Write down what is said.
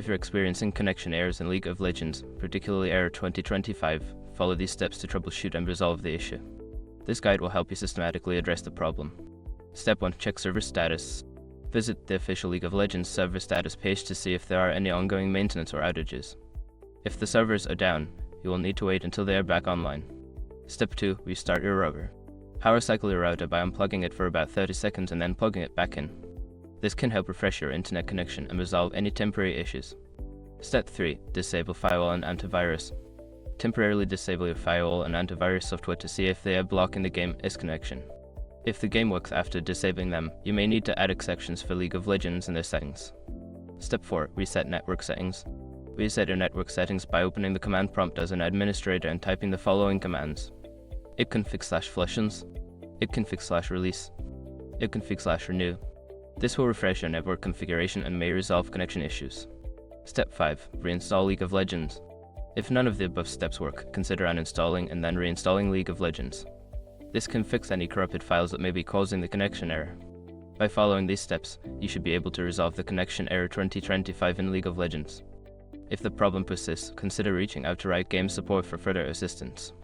If you're experiencing connection errors in League of Legends, particularly Error 2025, follow these steps to troubleshoot and resolve the issue. This guide will help you systematically address the problem. Step 1. Check server status. Visit the official League of Legends server status page to see if there are any ongoing maintenance or outages. If the servers are down, you will need to wait until they are back online. Step 2. Restart your router. Power cycle your router by unplugging it for about 30 seconds and then plugging it back in. This can help refresh your internet connection and resolve any temporary issues. Step 3. Disable firewall and antivirus. Temporarily disable your firewall and antivirus software to see if they are blocking the game's connection. If the game works after disabling them, you may need to add exceptions for League of Legends in their settings. Step 4. Reset network settings. Reset your network settings by opening the command prompt as an administrator and typing the following commands: ipconfig/flushions, ipconfig/release, ipconfig/renew. This will refresh your network configuration and may resolve connection issues. Step 5. Reinstall League of Legends. If none of the above steps work, consider uninstalling and then reinstalling League of Legends. This can fix any corrupted files that may be causing the connection error. By following these steps, you should be able to resolve the connection error 2025 in League of Legends. If the problem persists, consider reaching out to Riot Games support for further assistance.